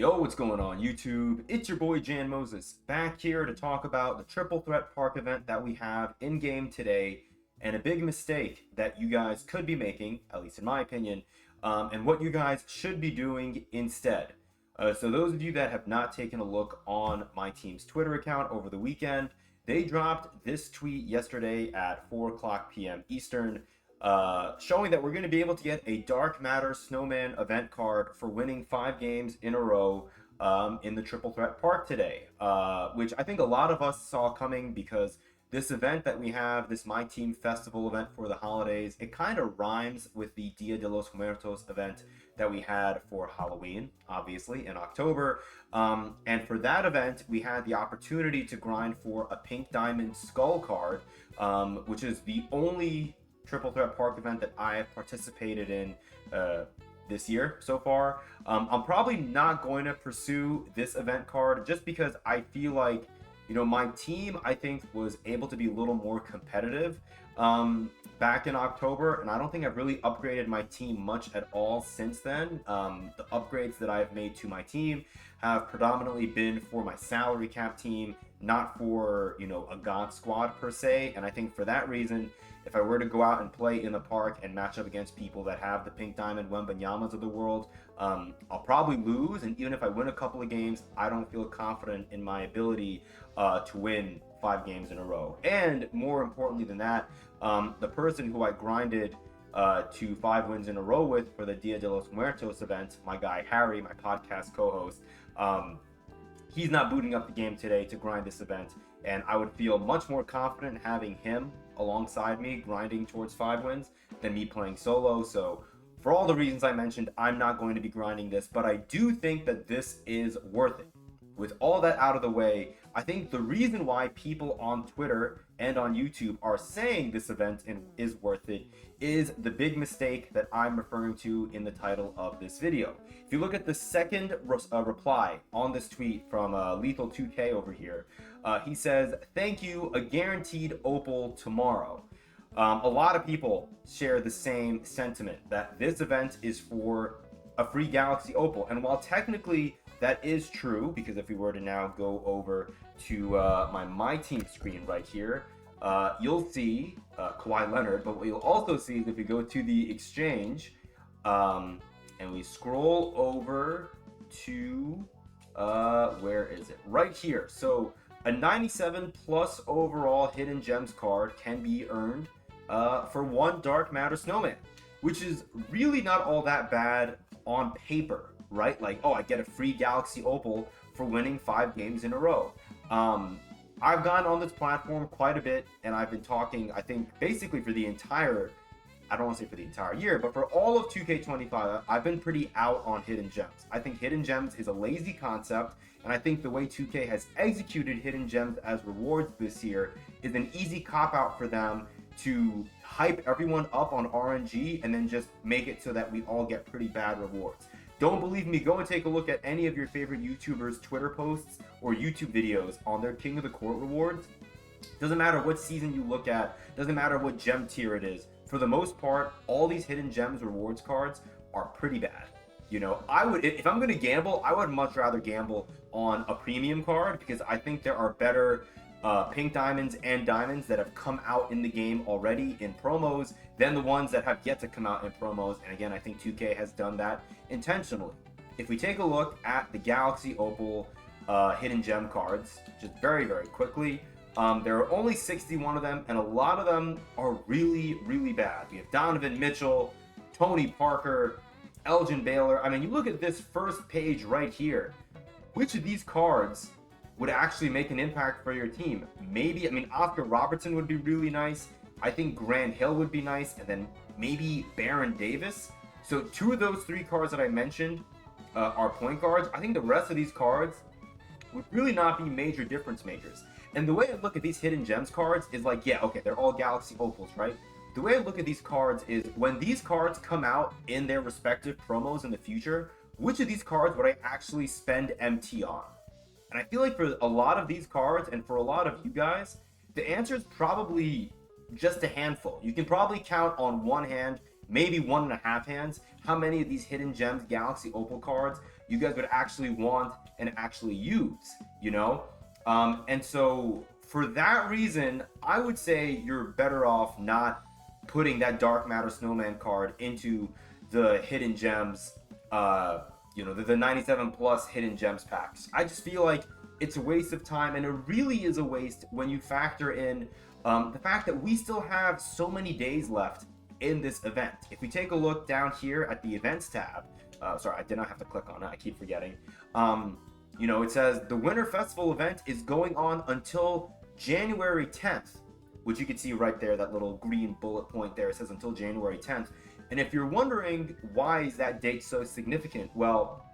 Yo, what's going on YouTube? It's your boy Jan Moses back here to talk about the Triple Threat Park event that we have in game today and a big mistake that you guys could be making, at least in my opinion, and what you guys should be doing instead. So those of you that have not taken a look on MyTeam's Twitter account over the weekend, they dropped this tweet yesterday at 4 o'clock p.m. Eastern, showing that we're going to be able to get a Dark Matter Snowman event card for winning 5 games in a row in the Triple Threat Park today, which I think a lot of us saw coming because this event that we have, this MyTeam Festival event for the holidays, it kind of rhymes with the Dia de los Muertos event that we had for Halloween, obviously, in October. And for that event, we had the opportunity to grind for a Pink Diamond Skull card, which is the only Triple Threat Park event that I have participated in this year so far. I'm probably not going to pursue this event card just because I feel like, you know, my team, I think, was able to be a little more competitive back in October, and I don't think I've really upgraded my team much at all since then. The upgrades that I've made to my team have predominantly been for my salary cap team, not for, you know, a God squad per se, and I think for that reason, if I were to go out and play in the park and match up against people that have the Pink Diamond Wembanyamas of the world, I'll probably lose, and even if I win a couple of games, I don't feel confident in my ability to win 5 games in a row. And more importantly than that, the person who I grinded to 5 wins in a row with for the Dia de los Muertos event, my guy Harry, my podcast co-host, he's not booting up the game today to grind this event, and I would feel much more confident having him alongside me grinding towards 5 wins than me playing solo. So for all the reasons I mentioned, I'm not going to be grinding this, but I do think that this is worth it. With all that out of the way, I think the reason why people on Twitter and on YouTube are saying this event is worth it is the big mistake that I'm referring to in the title of this video. If you look at the second reply on this tweet from Lethal2K over here, he says, "Thank you, a guaranteed opal tomorrow." A lot of people share the same sentiment that this event is for a free Galaxy Opal, and while technically that is true, because if we were to now go over to my MyTeam screen right here, you'll see Kawhi Leonard, but what you'll also see is if we go to the exchange and we scroll over to, where is it? Right here. So a 97 plus overall Hidden Gems card can be earned for 1 Dark Matter Snowman, which is really not all that bad on paper, right? Like, oh, I get a free Galaxy Opal for winning 5 games in a row. I've gone on this platform quite a bit, and I've been talking, I think, basically for the entire, I don't want to say for the entire year, but for all of 2K25, I've been pretty out on Hidden Gems. I think Hidden Gems is a lazy concept, and I think the way 2K has executed Hidden Gems as rewards this year is an easy cop-out for them to hype everyone up on RNG and then just make it so that we all get pretty bad rewards. Don't believe me? Go and take a look at any of your favorite YouTubers' Twitter posts or YouTube videos on their King of the Court rewards. Doesn't matter what season you look at, doesn't matter what gem tier it is. For the most part, all these Hidden Gems rewards cards are pretty bad. You know, I would, if I'm going to gamble, I would much rather gamble on a premium card because I think there are better Pink Diamonds and Diamonds that have come out in the game already in promos than the ones that have yet to come out in promos. And again, I think 2K has done that intentionally. If we take a look at the Galaxy Opal Hidden Gem cards, just very, very quickly, there are only 61 of them, and a lot of them are really, really bad. We have Donovan Mitchell, Tony Parker, Elgin Baylor. I mean, you look at this first page right here. Which of these cards would actually make an impact for your team? Maybe, I mean, Oscar Robertson would be really nice. I think Grant Hill would be nice, and then maybe Baron Davis. So 2 of those 3 cards that I mentioned are point guards. I think the rest of these cards would really not be major difference makers. And the way I look at these Hidden Gems cards is like, yeah, okay, they're all Galaxy Opals, right? The way I look at these cards is when these cards come out in their respective promos in the future, which of these cards would I actually spend MT on? And I feel like for a lot of these cards and for a lot of you guys, the answer is probably just a handful. You can probably count on one hand, maybe 1.5 hands, how many of these hidden gems Galaxy Opal cards you guys would actually want and actually use, you know? And so for that reason, I would say you're better off not putting that Dark Matter Snowman card into the hidden gems, the 97 plus hidden gems packs. I just feel like it's a waste of time, and it really is a waste when you factor in the fact that we still have so many days left in this event. If we take a look down here at the events tab, sorry, I did not have to click on it, I keep forgetting. It says the Winter Festival event is going on until January 10th, which you can see right there, that little green bullet point there. It says until January 10th. And if you're wondering why is that date so significant, well,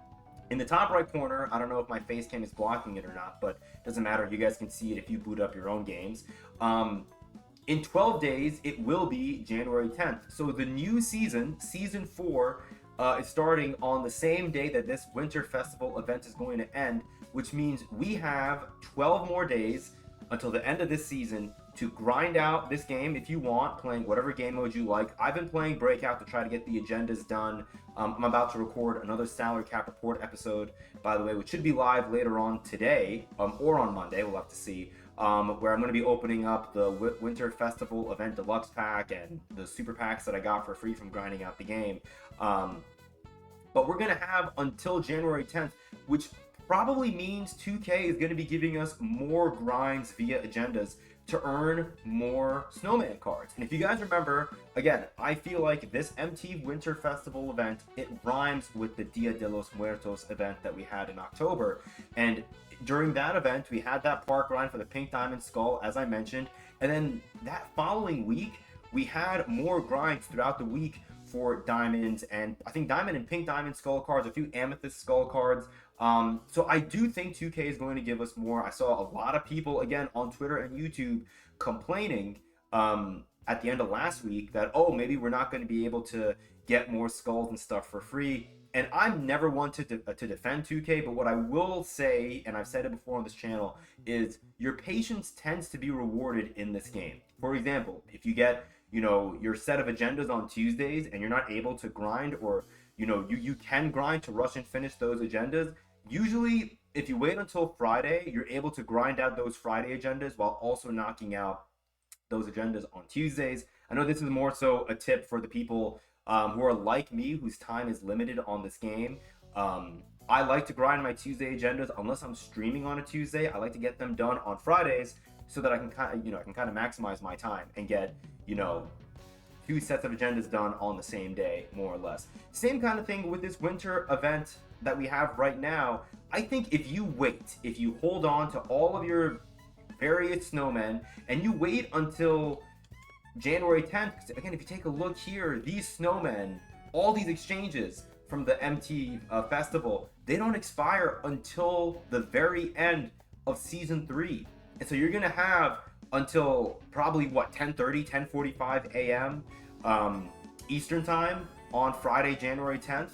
in the top right corner, I don't know if my face cam is blocking it or not, but it doesn't matter. You guys can see it if you boot up your own games. In 12 days, it will be January 10th. So the new season, Season 4, is starting on the same day that this Winter Festival event is going to end, which means we have 12 more days until the end of this season to grind out this game if you want, playing whatever game mode you like. I've been playing Breakout to try to get the agendas done. I'm about to record another salary cap report episode, by the way, which should be live later on today, or on Monday, we'll have to see, where I'm going to be opening up the Winter Festival Event Deluxe Pack and the Super Packs that I got for free from grinding out the game. But we're going to have until January 10th, which probably means 2K is going to be giving us more grinds via agendas to earn more Snowman cards. And if you guys remember, again, I feel like this MT Winter Festival event, it rhymes with the Dia de los Muertos event that we had in October. And during that event, we had that park grind for the Pink Diamond Skull, as I mentioned. And then that following week, we had more grinds throughout the week for diamonds, and I think diamond and pink diamond skull cards, a few amethyst skull cards. So I do think 2K is going to give us more. I saw a lot of people, again, on Twitter and YouTube complaining at the end of last week that, oh, maybe we're not going to be able to get more skulls and stuff for free. And I'm never one to defend 2K, but what I will say, and I've said it before on this channel, is your patience tends to be rewarded in this game. For example, if you get your set of agendas on Tuesdays and you're not able to grind, or you can grind to rush and finish those agendas, usually if you wait until Friday, you're able to grind out those Friday agendas while also knocking out those agendas on Tuesdays. I know this is more so a tip for the people who are like me, whose time is limited on this game. I like to grind my Tuesday agendas unless I'm streaming on a Tuesday. I like to get them done on Fridays so that I can kind of maximize my time and get 2 sets of agendas done on the same day, more or less. Same kind of thing with this winter event that we have right now. I think if you hold on to all of your various snowmen and you wait until January 10th, because again, if you take a look here, these snowmen, all these exchanges from the MT festival, they don't expire until the very end of Season 3. And so you're going to have until probably 10:45 a.m. Eastern time on Friday, January 10th,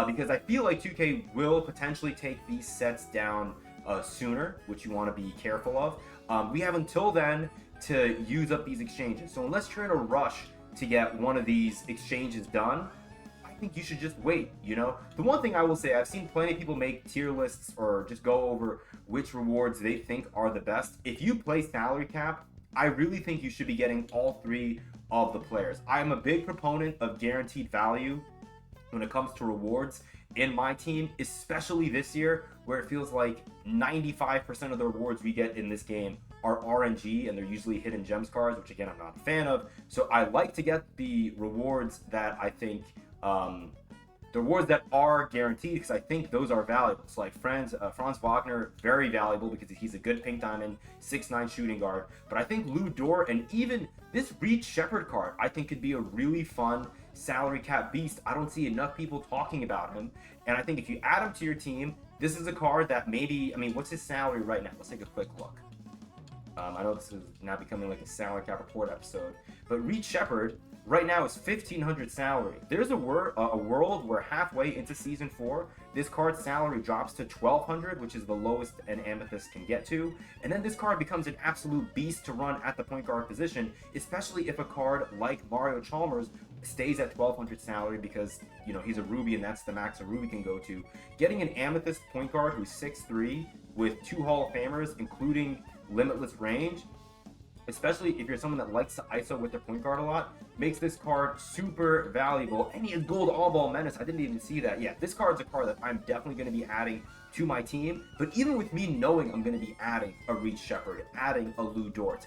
because I feel like 2K will potentially take these sets down sooner, which you want to be careful of. We have until then to use up these exchanges. So unless you're in a rush to get one of these exchanges done, I think you should just wait. The one thing I will say, I've seen plenty of people make tier lists or just go over which rewards they think are the best. If you play salary cap, I really think you should be getting all 3 of the players. I am a big proponent of guaranteed value when it comes to rewards in my team, especially this year, where it feels like 95% of the rewards we get in this game are RNG, and they're usually hidden gems cards, which again, I'm not a fan of. So I like to get the rewards that I think, the rewards that are guaranteed, because I think those are valuable. So like Franz Wagner, very valuable because he's a good pink diamond, 6'9" shooting guard. But I think Lou Dort and even this Reed Shepherd card, I think could be a really fun salary cap beast. I don't see enough people talking about him. And I think if you add him to your team, this is a card that maybe, what's his salary right now? Let's take a quick look. I know this is now becoming like a salary cap report episode, but Reed Shepherd right now is 1,500 salary. There's a world where halfway into Season 4, this card's salary drops to 1,200, which is the lowest an Amethyst can get to. And then this card becomes an absolute beast to run at the point guard position, especially if a card like Mario Chalmers stays at 1,200 salary because, you know, he's a Ruby and that's the max a Ruby can go to. Getting an Amethyst point guard who's 6'3", with 2 Hall of Famers, including limitless range, especially if you're someone that likes to ISO with their point guard a lot, makes this card super valuable. And he has gold all-ball menace. I didn't even see that. Yeah, this card's a card that I'm definitely going to be adding to my team. But even with me knowing I'm going to be adding a Reed Shepherd, adding a Lou Dort,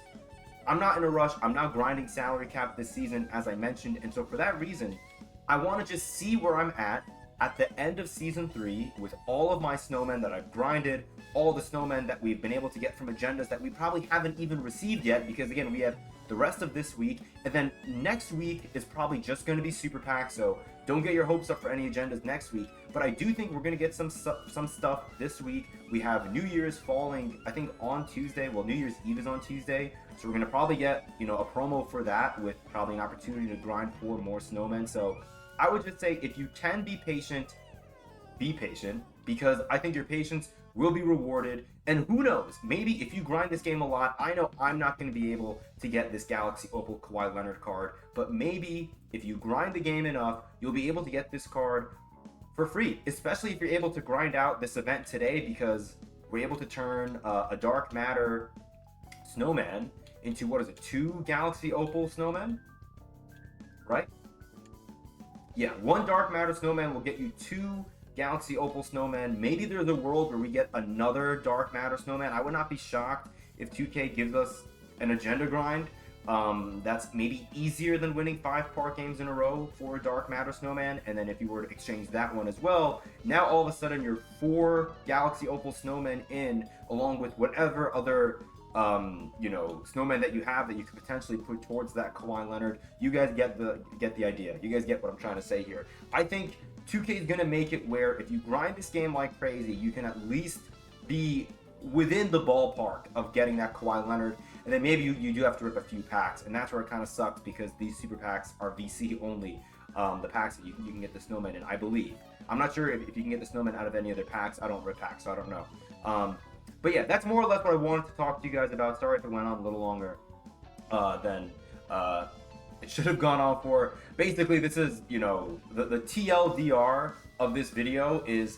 I'm not in a rush. I'm not grinding salary cap this season, as I mentioned. And so for that reason, I want to just see where I'm at the end of Season 3 with all of my snowmen that I've grinded, all the snowmen that we've been able to get from agendas that we probably haven't even received yet, because again, we have the rest of this week, and then next week is probably just going to be super pack, so don't get your hopes up for any agendas next week. But I do think we're going to get some stuff this week. We have New Year's falling, I think, on Tuesday. Well, New Year's Eve is on Tuesday, so we're going to probably get, you know, a promo for that with probably an opportunity to grind for more snowmen. So I would just say, if you can be patient, because I think your patience will be rewarded. And who knows, maybe if you grind this game a lot, I know I'm not going to be able to get this Galaxy Opal Kawhi Leonard card, but maybe if you grind the game enough, you'll be able to get this card for free, especially if you're able to grind out this event today, because we're able to turn a Dark Matter Snowman into, what is it, 2 Galaxy Opal Snowmen, right? Yeah, 1 Dark Matter Snowman will get you 2 Galaxy Opal Snowmen. Maybe there's a world where we get another Dark Matter Snowman. I would not be shocked if 2K gives us an agenda grind that's maybe easier than winning 5 park games in a row for a Dark Matter Snowman. And then if you were to exchange that one as well, now all of a sudden you're 4 Galaxy Opal Snowmen in, along with whatever other you know, snowman that you have that you could potentially put towards that Kawhi Leonard. You guys get the idea. You guys get what I'm trying to say here. I think 2K is going to make it where if you grind this game like crazy, you can at least be within the ballpark of getting that Kawhi Leonard, and then maybe you do have to rip a few packs, and that's where it kind of sucks, because these super packs are VC only, the packs that you can get the snowman in, I believe. I'm not sure if you can get the snowman out of any other packs. I don't rip packs, so I don't know. But yeah, that's more or less what I wanted to talk to you guys about. Sorry if it went on a little longer than it should have gone on for. Basically, this is, you know, the TLDR of this video is,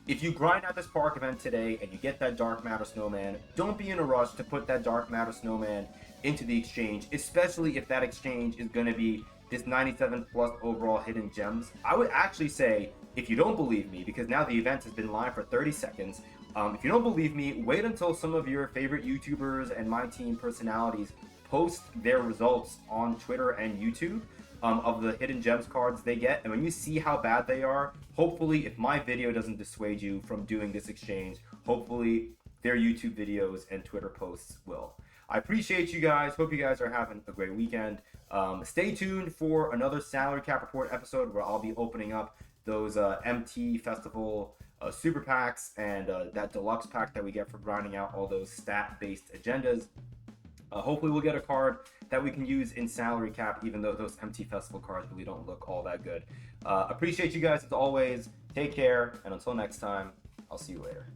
if you grind out this park event today and you get that Dark Matter Snowman, don't be in a rush to put that Dark Matter Snowman into the exchange, especially if that exchange is going to be this 97 plus overall hidden gems. I would actually say, if you don't believe me, because now the event has been live for 30 seconds, if you don't believe me, wait until some of your favorite YouTubers and MyTeam personalities post their results on Twitter and YouTube of the hidden gems cards they get. And when you see how bad they are, hopefully, if my video doesn't dissuade you from doing this exchange, hopefully their YouTube videos and Twitter posts will. I appreciate you guys. Hope you guys are having a great weekend. Stay tuned for another Salary Cap Report episode where I'll be opening up those MT Festival super packs and that deluxe pack that we get for grinding out all those stat-based agendas. Hopefully we'll get a card that we can use in salary cap, even though those MT Festival cards really don't look all that good. Appreciate you guys as always. Take care, and until next time, I'll see you later.